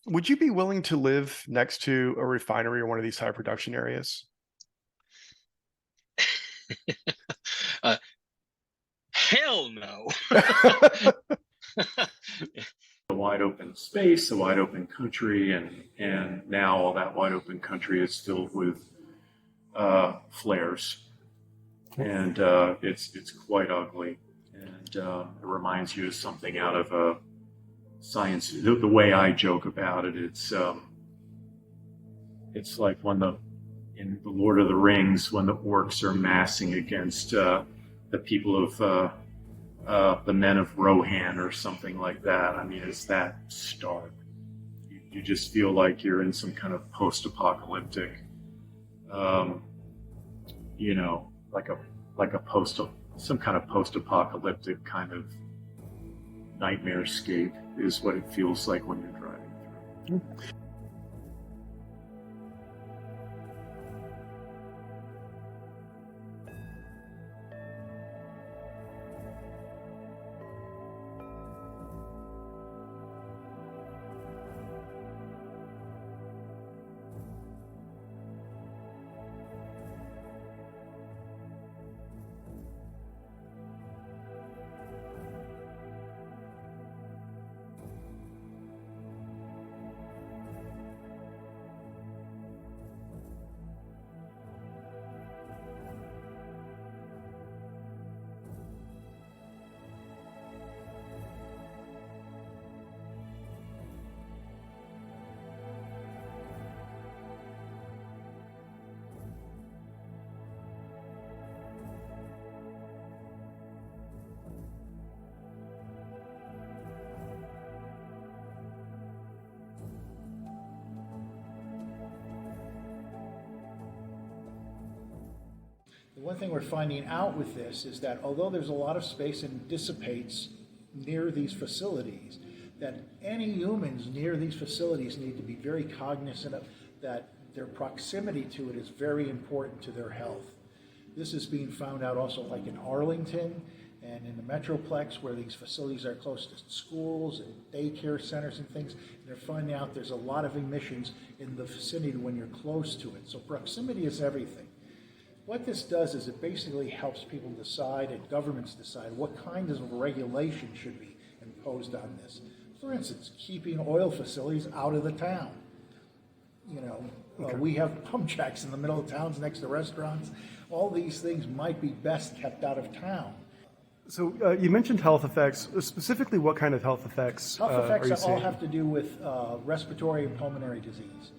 Would you be willing to live next to a refinery or one of these high production areas? Uh, Hell no. A wide open space, a wide open country, and now all that wide open country is filled with flares, and it's quite ugly, and it reminds you of something out of a science. The way I joke about it, it's like when in the Lord of the Rings, when the orcs are massing against the people of the men of Rohan or something like that. I mean, it's that stark. You just feel like you're in some kind of post-apocalyptic, you know, some kind of post-apocalyptic kind of nightmare scape is what it feels like when you're driving through. The one thing we're finding out with this is that although there's a lot of space and dissipates near these facilities, that any humans near these facilities need to be very cognizant of that their proximity to it is very important to their health. This is being found out also like in Arlington and in the Metroplex where these facilities are close to schools and daycare centers and things. And they're finding out there's a lot of emissions in the vicinity when you're close to it. So proximity is everything. What this does is it basically helps people decide and governments decide what kinds of regulation should be imposed on this. For instance, keeping oil facilities out of the town. You know, we have pump jacks in the middle of towns next to restaurants. All these things might be best kept out of town. So you mentioned health effects. Specifically, what kind of health effects Health are you effects all seeing? have to do with respiratory and pulmonary disease.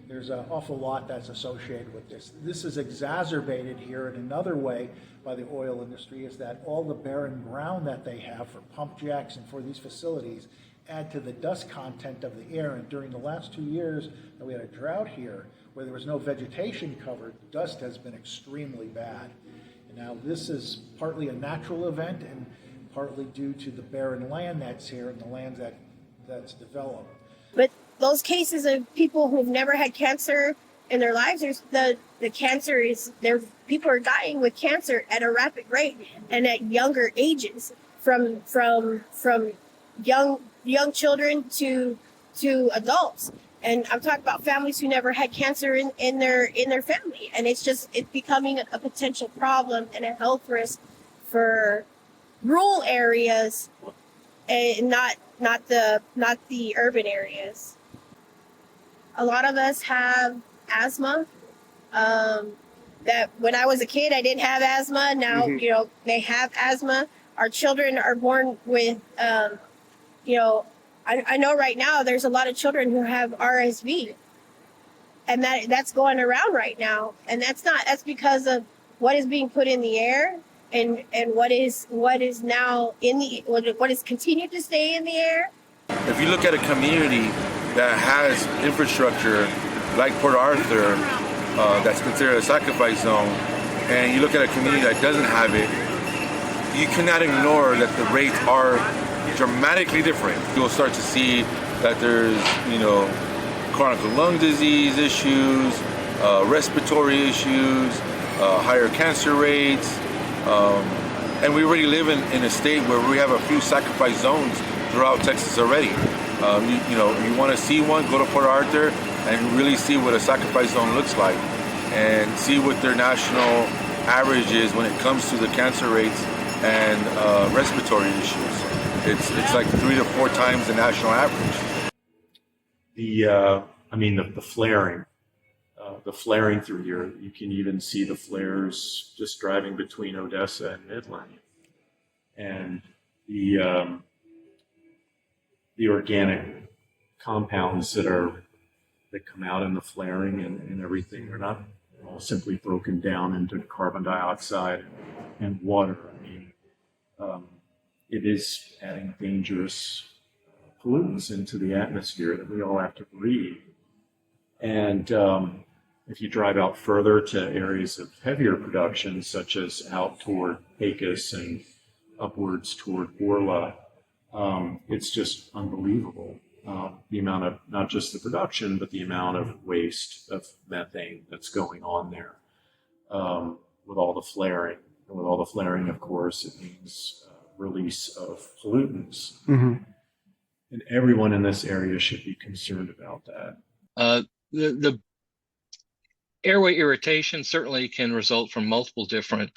There's an awful lot that's associated with this. This is exacerbated here in another way by the oil industry, is that all the barren ground that they have for pump jacks and for these facilities add to the dust content of the air. And during the last 2 years that we had a drought here, where there was no vegetation covered, dust has been extremely bad. And now this is partly a natural event and partly due to the barren land that's here and the land that's developed. But those cases of people who've never had cancer in their lives, the cancer is there. People are dying with cancer at a rapid rate and at younger ages, from young children to adults. And I'm talking about families who never had cancer in their family, and it's becoming a potential problem and a health risk for rural areas, and not the urban areas. A lot of us have asthma. That when I was a kid, I didn't have asthma. Now, you know, they have asthma. Our children are born with, you know, I know right now there's a lot of children who have RSV, and that's going around right now. And that's because of what is being put in the air and what is now what is continued to stay in the air. If you look at a community that has infrastructure like Port Arthur, that's considered a sacrifice zone, and you look at a community that doesn't have it, you cannot ignore that the rates are dramatically different. You'll start to see that there's, you know, chronic lung disease issues, respiratory issues, higher cancer rates, and we already live in a state where we have a few sacrifice zones throughout Texas already. You want to see one, go to Port Arthur and really see what a sacrifice zone looks like, and see what their national average is when it comes to the cancer rates and respiratory issues. It's like 3 to 4 times the national average. The flaring through here, you can even see the flares just driving between Odessa and Midland. And the organic compounds that come out in the flaring and everything are not all simply broken down into carbon dioxide and water. It is adding dangerous pollutants into the atmosphere that we all have to breathe. And if you drive out further to areas of heavier production, such as out toward Pecos and upwards toward Orla, it's just unbelievable. The amount of, not just the production, but the amount of waste of methane that's going on there with all the flaring. And with all the flaring, of course, it means release of pollutants. Mm-hmm. And everyone in this area should be concerned about that. The airway irritation certainly can result from multiple different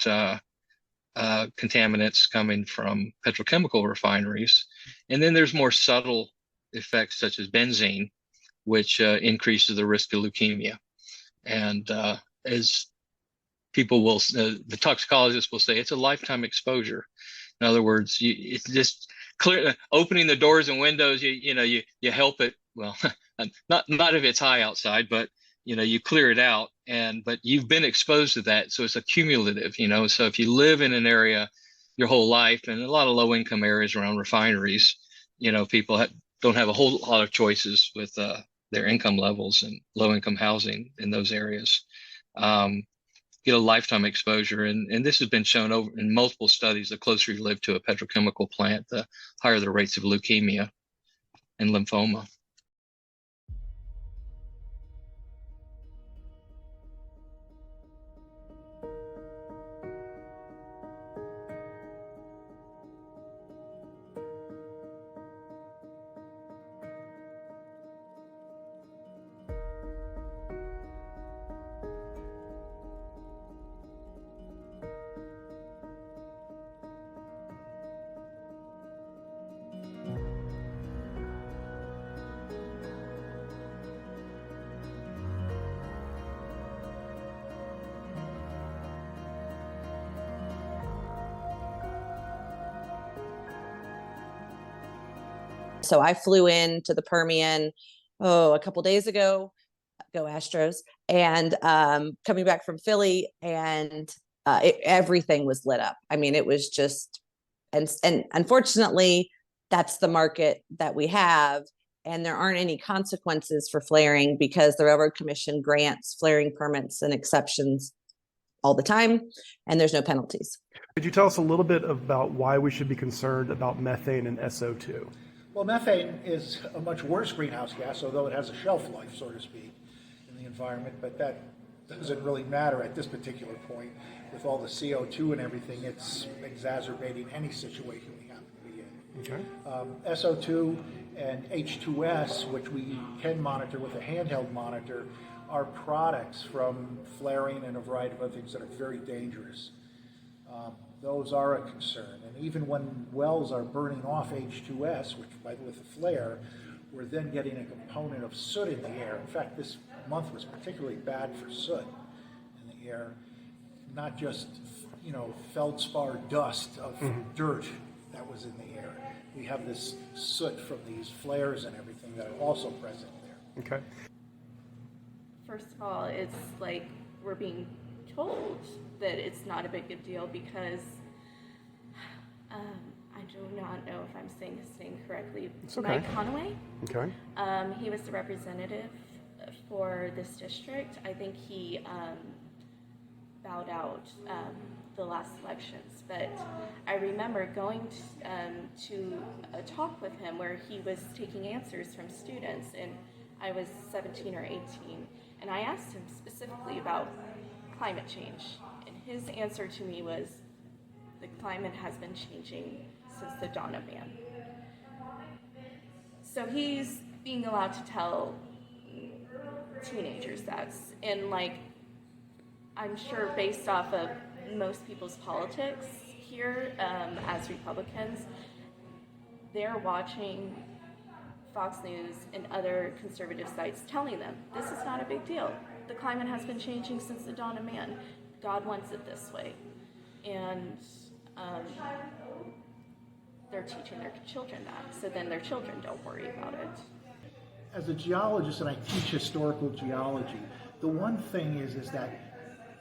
contaminants coming from petrochemical refineries. And then there's more subtle effects such as benzene, which increases the risk of leukemia. And as people will, the toxicologists will say, it's a lifetime exposure. In other words, it's just clear, opening the doors and windows, you help it. Well, not if it's high outside, but you clear it out, but you've been exposed to that, so it's accumulative. So if you live in an area your whole life, and a lot of low-income areas around refineries, people don't have a whole lot of choices with their income levels, and low-income housing in those areas get a lifetime exposure, and this has been shown over in multiple studies. The closer you live to a petrochemical plant, the higher the rates of leukemia and lymphoma. So I flew into the Permian, a couple days ago, go Astros, and coming back from Philly, and everything was lit up. It was just, and unfortunately, that's the market that we have, and there aren't any consequences for flaring because the Railroad Commission grants flaring permits and exceptions all the time, and there's no penalties. Could you tell us a little bit about why we should be concerned about methane and SO2? Well, methane is a much worse greenhouse gas, although it has a shelf life, so to speak, in the environment, but that doesn't really matter at this particular point. With all the CO2 and everything, it's exacerbating any situation we happen to be in. Okay. SO2 and H2S, which we can monitor with a handheld monitor, are products from flaring and a variety of other things that are very dangerous. Those are a concern. And even when wells are burning off H2S, which with a flare, we're then getting a component of soot in the air. In fact, this month was particularly bad for soot in the air, not just feldspar dust of dirt that was in the air. We have this soot from these flares and everything that are also present there. Okay. First of all, it's like we're being told that it's not a big deal because I do not know if I'm saying his name correctly. It's okay. Mike Conaway. Okay. He was the representative for this district. I think he bowed out the last elections, but I remember going to a talk with him where he was taking answers from students, and I was 17 or 18, and I asked him specifically about climate change, and his answer to me was, the climate has been changing since the dawn of man. So he's being allowed to tell teenagers that, and like, I'm sure based off of most people's politics here, as Republicans, they're watching Fox News and other conservative sites telling them this is not a big deal. The climate has been changing since the dawn of man. God wants it this way. And they're teaching their children that, so then their children don't worry about it. As a geologist, and I teach historical geology, the one thing is that,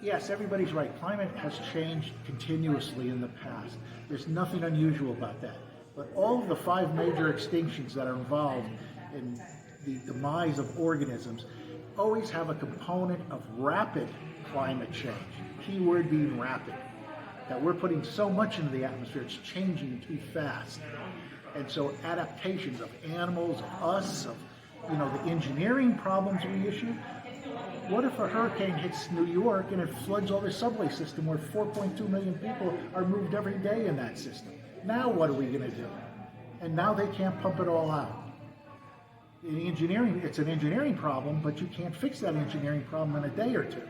yes, everybody's right. Climate has changed continuously in the past. There's nothing unusual about that. But all of the 5 major extinctions that are involved in the demise of organisms always have a component of rapid climate change. Key word being rapid. That we're putting so much into the atmosphere, it's changing too fast. And so adaptations of animals, of us, of the engineering problems we issue. What if a hurricane hits New York and it floods all the subway system where 4.2 million people are moved every day in that system? Now what are we going to do? And now they can't pump it all out. In engineering, it's an engineering problem, but you can't fix that engineering problem in a day or two.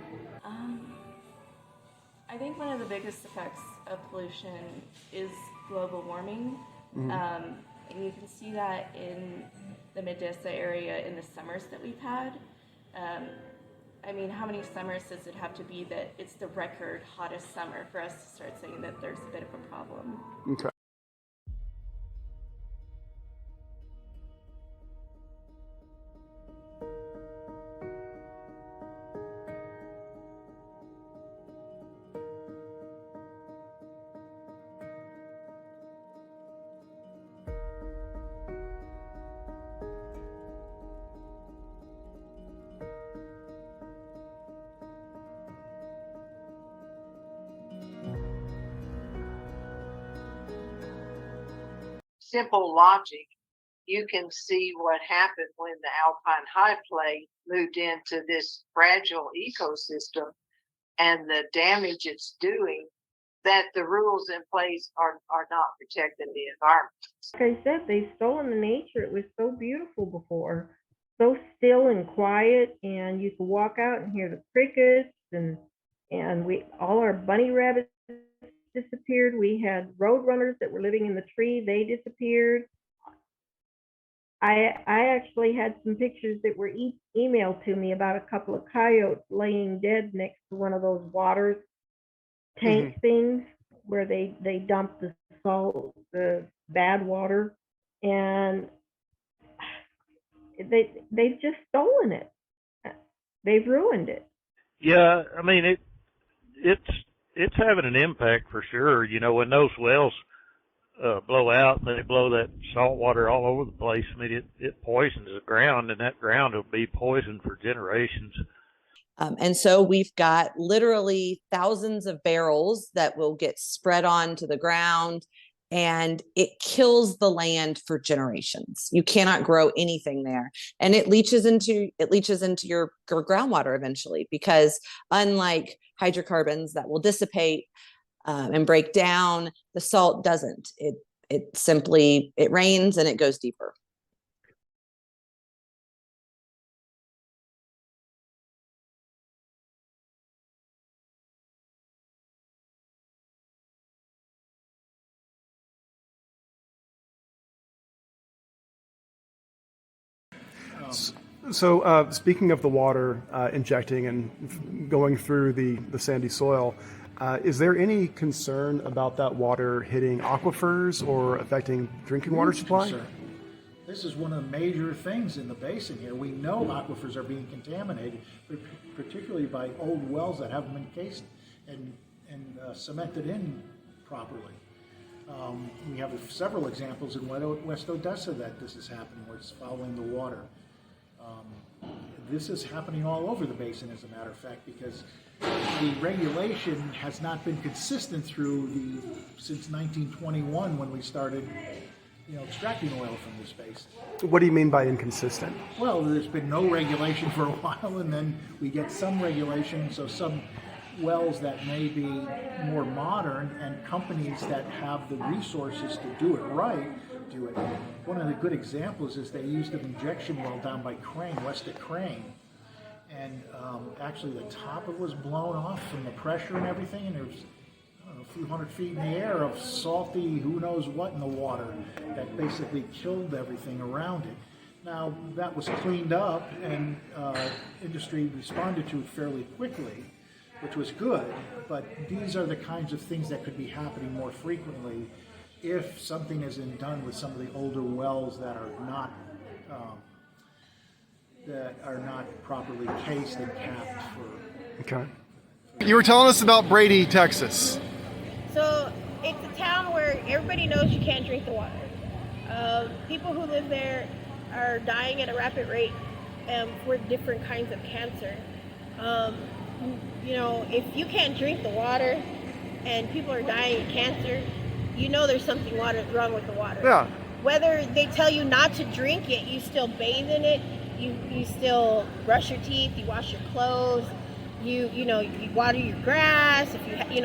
I think one of the biggest effects of pollution is global warming. And you can see that in the Mid-Desa area in the summers that we've had. I mean, how many summers does it have to be that it's the record hottest summer for us to start saying that there's a bit of a problem? Okay. Simple logic, you can see what happened when the alpine high plate moved into this fragile ecosystem and the damage it's doing, that the rules in place are not protecting the environment. Like I said, they've stolen the nature. It was so beautiful before, so still and quiet, and you could walk out and hear the crickets, and all our bunny rabbits disappeared. We had roadrunners that were living in the tree. They disappeared. I actually had some pictures that were emailed to me about a couple of coyotes laying dead next to one of those water tank things where they dump the salt, the bad water, and they've just stolen it. They've ruined it. Yeah, I mean it's having an impact for sure. When those wells blow out and they blow that salt water all over the place, I mean it poisons the ground, and that ground will be poisoned for generations. And so we've got literally thousands of barrels that will get spread onto the ground, and it kills the land for generations. You cannot grow anything there, and it leaches into your groundwater eventually, because unlike hydrocarbons that will dissipate and break down, the salt doesn't. It simply rains and it goes deeper. So speaking of the water injecting and going through the sandy soil, is there any concern about that water hitting aquifers or affecting drinking water supply? Concern. This is one of the major things in the basin here. We know aquifers are being contaminated, particularly by old wells that haven't been cased and cemented in properly. We have several examples in West Odessa that this is happening, where it's following the water. This is happening all over the basin, as a matter of fact, because the regulation has not been consistent since 1921, when we started, extracting oil from this basin. What do you mean by inconsistent? Well, there's been no regulation for a while, and then we get some regulation. So some wells that may be more modern and companies that have the resources to do it right do it. One of the good examples is they used an injection well down by Crane, west of Crane. And actually the top of it was blown off from the pressure and everything, and there was a few hundred feet in the air of salty who knows what in the water that basically killed everything around it. Now that was cleaned up, and industry responded to it fairly quickly, which was good, but these are the kinds of things that could be happening more frequently if something isn't done with some of the older wells that are not properly cased and capped for. Okay. You were telling us about Brady, Texas. So it's a town where everybody knows you can't drink the water. People who live there are dying at a rapid rate for different kinds of cancer. You know, if you can't drink the water and people are dying of cancer, you know there's something wrong with the water. Yeah. Whether they tell you not to drink it, you still bathe in it, you still brush your teeth, you wash your clothes, you water your grass. If you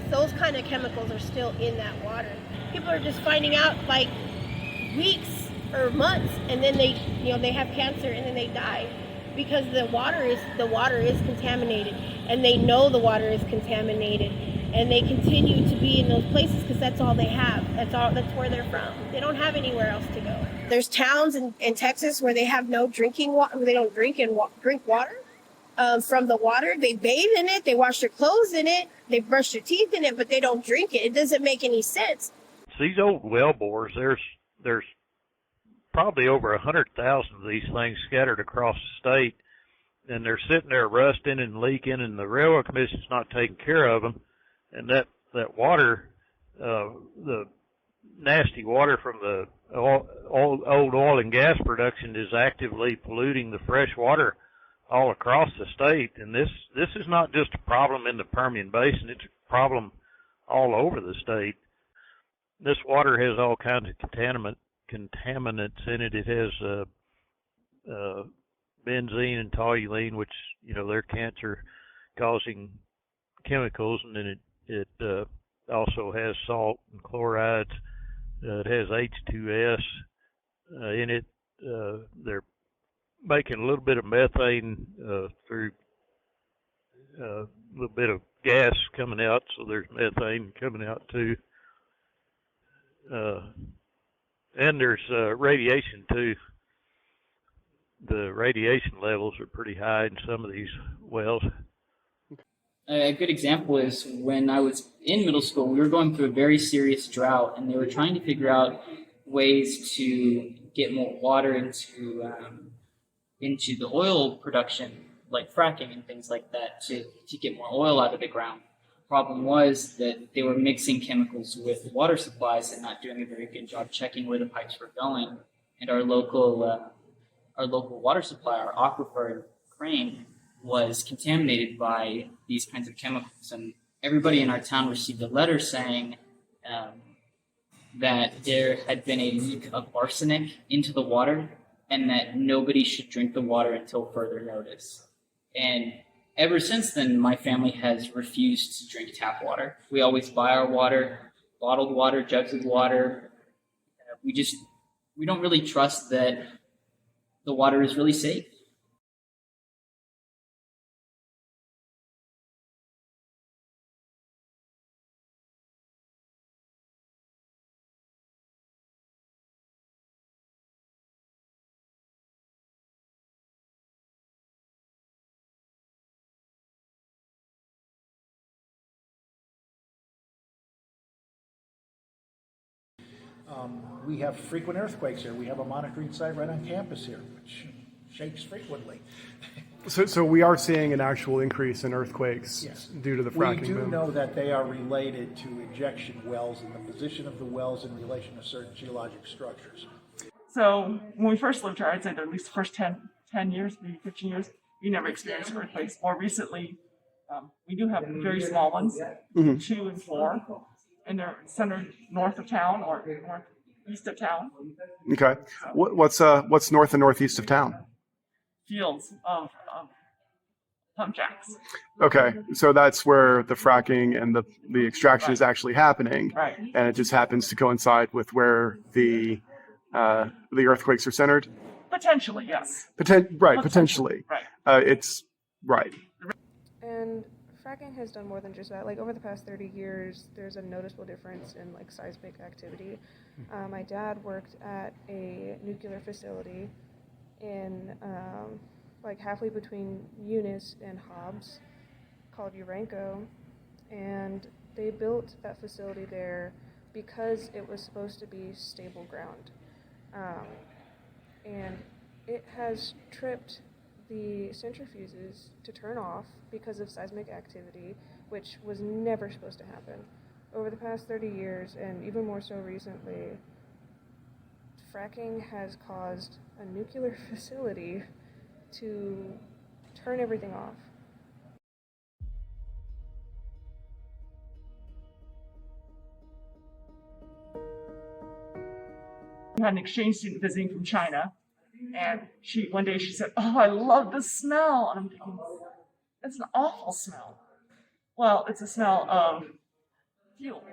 those kind of chemicals are still in that water. People are just finding out like weeks or months, and then they have cancer and then they die because the water is contaminated, and they know the water is contaminated, and they continue to be in those places because that's all they have. That's where they're from. They don't have anywhere else to go. There's towns in Texas where they have no drinking water. They don't drink water from the water. They bathe in it. They wash their clothes in it. They brush their teeth in it, but they don't drink it. It doesn't make any sense. These old well bores, there's probably over 100,000 of these things scattered across the state, and they're sitting there rusting and leaking, and the Railroad Commission's not taking care of them. And that water, the nasty water from the old oil and gas production is actively polluting the fresh water all across the state. And this is not just a problem in the Permian Basin, it's a problem all over the state. This water has all kinds of contaminants in it. It has benzene and toluene, which, they're cancer-causing chemicals, and then it also has salt and chlorides. It has H2S in it. They're making a little bit of methane through a little bit of gas coming out, so there's methane coming out too. And there's radiation too. The radiation levels are pretty high in some of these wells. A good example is when I was in middle school, we were going through a very serious drought, and they were trying to figure out ways to get more water into the oil production, like fracking and things like that, to get more oil out of the ground. Problem was that they were mixing chemicals with water supplies and not doing a very good job checking where the pipes were going. And our local water supply, our aquifer in Crane, was contaminated by these kinds of chemicals. And everybody in our town received a letter saying that there had been a leak of arsenic into the water and that nobody should drink the water until further notice. And ever since then, my family has refused to drink tap water. We always buy our water, bottled water, jugs of water. We don't really trust that the water is really safe. We have frequent earthquakes here. We have a monitoring site right on campus here, which shakes frequently. So we are seeing an actual increase in earthquakes due to the fracking We do boom. know that they are related to injection wells and the position of the wells in relation to certain geologic structures. So when we first lived here, I'd say that at least the first 10 years, maybe 15 years, we never experienced earthquakes. More recently, we do have very small ones, 2 and 4, and they're centered north of town or northeast of town. Okay. What's north and northeast of town? Fields of pump jacks. Okay, so that's where the fracking and the extraction is actually happening, Right. and it just happens to coincide with where the earthquakes are centered. Potentially, yes. Potentially. Right. It's right. And fracking has done more than just that. Like over the past 30 years, there's a noticeable difference in like seismic activity. My dad worked at a nuclear facility in like halfway between Eunice and Hobbs, called Urenco, and they built that facility there because it was supposed to be stable ground. And it has tripped the centrifuges to turn off because of seismic activity, which was never supposed to happen. Over the past 30 years, and even more so recently, fracking has caused a nuclear facility to turn everything off. We had an exchange student visiting from China, and one day she said, "Oh, I love the smell," and I'm thinking, "It's an awful smell." Well, it's a smell of fuel,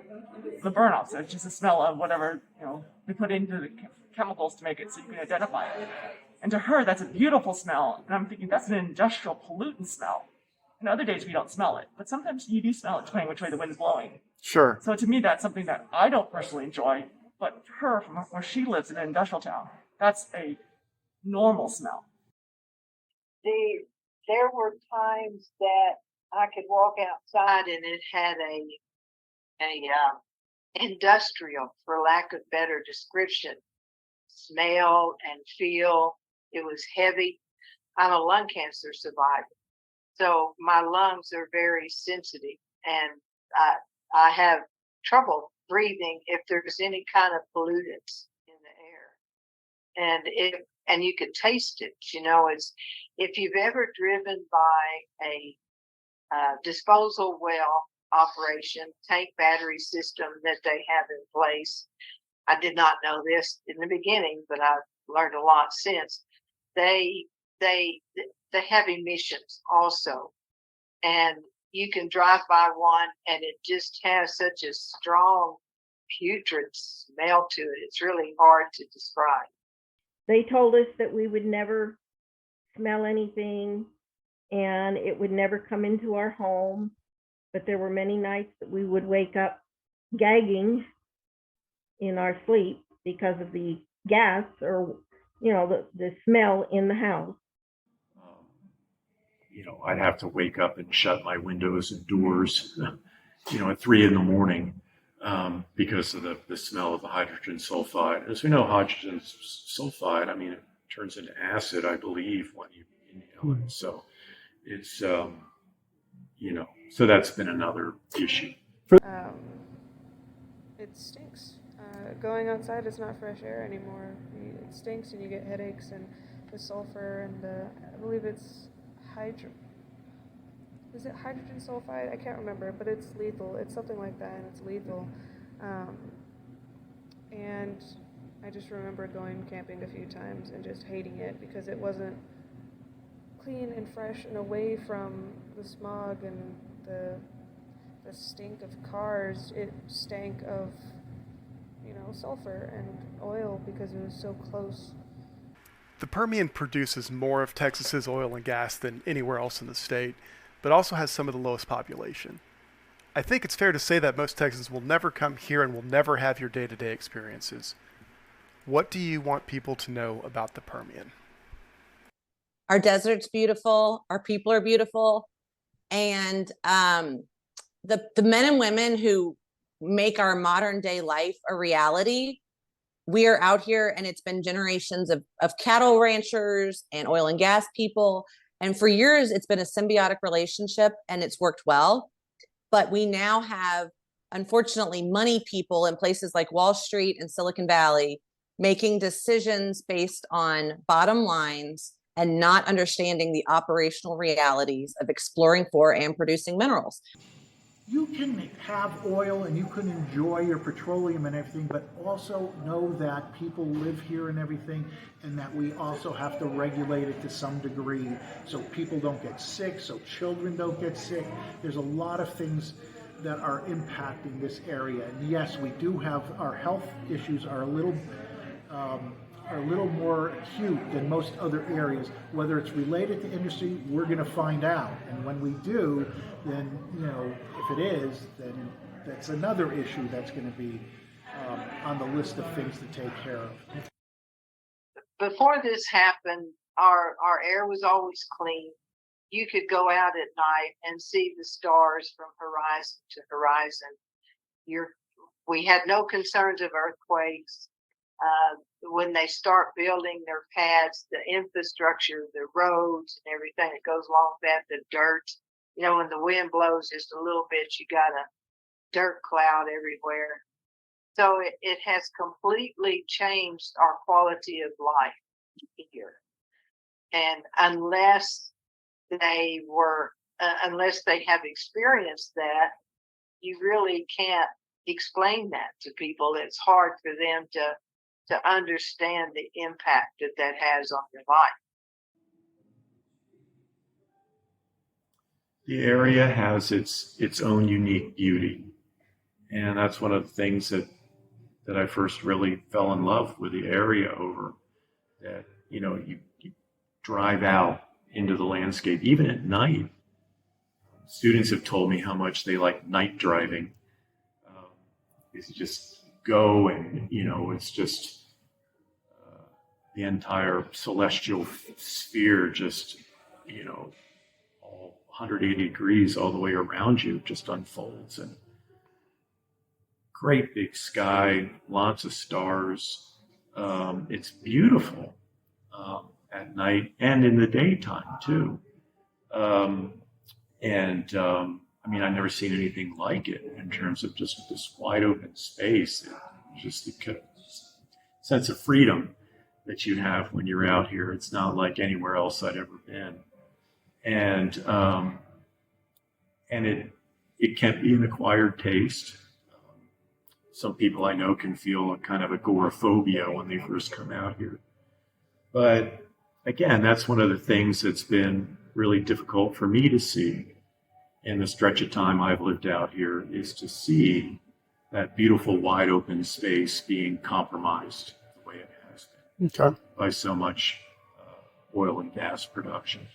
the burn-off. So it's just a smell of whatever we put into the chemicals to make it so you can identify it. And to her, that's a beautiful smell, and I'm thinking that's an industrial pollutant smell. And other days we don't smell it, but sometimes you do smell it depending which way the wind's blowing. Sure. So to me, that's something that I don't personally enjoy, but her, from where she lives in an industrial town, that's a normal smell. There were times that I could walk outside and it had a industrial, for lack of better description, smell and feel. It was heavy. I'm a lung cancer survivor, so my lungs are very sensitive, and I have trouble breathing if there's any kind of pollutants in the air, and you can taste it. It's if you've ever driven by a disposal well operation tank battery system that they have in place. I did not know this in the beginning, but I've learned a lot since. They have emissions also, and you can drive by one and it just has such a strong putrid smell to it. It's really hard to describe. They told us that we would never smell anything and it would never come into our home, but there were many nights that we would wake up gagging in our sleep because of the gas or the smell in the house. I'd have to wake up and shut my windows and doors, at 3 a.m. Because of the smell of the hydrogen sulfide. As we know, hydrogen sulfide, it turns into acid, I believe, when you inhale it. So it's, so that's been another issue. It stinks. Going outside is not fresh air anymore. It stinks and you get headaches, and the sulfur and I believe it's is it hydrogen sulfide? I can't remember, but it's lethal. It's something like that, and it's lethal. And I just remember going camping a few times and just hating it because it wasn't clean and fresh and away from the smog and the stink of cars. It stank of sulfur and oil because it was so close. The Permian produces more of Texas's oil and gas than anywhere else in the state, but also has some of the lowest population. I think it's fair to say that most Texans will never come here and will never have your day-to-day experiences. What do you want people to know about the Permian? Our desert's beautiful, our people are beautiful, and the men and women who make our modern day life a reality. We are out here, and it's been generations of cattle ranchers and oil and gas people. And for years, it's been a symbiotic relationship, and it's worked well. But we now have, unfortunately, money people in places like Wall Street and Silicon Valley making decisions based on bottom lines and not understanding the operational realities of exploring for and producing minerals. you can have oil and you can enjoy your petroleum and everything, but also know that people live here and everything, and that we also have to regulate it to some degree so people don't get sick, so children don't get sick. There's a lot of things that are impacting this area. And yes, we do have, our health issues are a little more acute than most other areas. Whether it's related to industry, we're going to find out. And when we do, then, you know, if it is, then that's another issue that's going to be on the list of things to take care of. Before this happened, our air was always clean. You could go out at night and see the stars from horizon to horizon. We had no concerns of earthquakes. When they start building their pads, the infrastructure, the roads and everything that goes along with that, the dirt, you know, when the wind blows just a little bit, you got a dirt cloud everywhere. So it has completely changed our quality of life here. And unless they have experienced that, you really can't explain that to people. It's hard for them to understand the impact that has on their life. The area has its own unique beauty, and that's one of the things that I first really fell in love with the area over. That, you know, you drive out into the landscape, even at night. Students have told me how much they like night driving. You just go and, you know, it's just the entire celestial sphere just, you know, all 180 degrees all the way around you just unfolds. And great big sky, lots of stars. It's beautiful at night and in the daytime too. I mean, I've never seen anything like it in terms of just this wide open space. Just the sense of freedom that you have when you're out here. It's not like anywhere else I'd ever been. And it can be an acquired taste. Some people I know can feel a kind of agoraphobia when they first come out here. But again, that's one of the things that's been really difficult for me to see in the stretch of time I've lived out here, is to see that beautiful wide open space being compromised the way it has been by so much oil and gas production.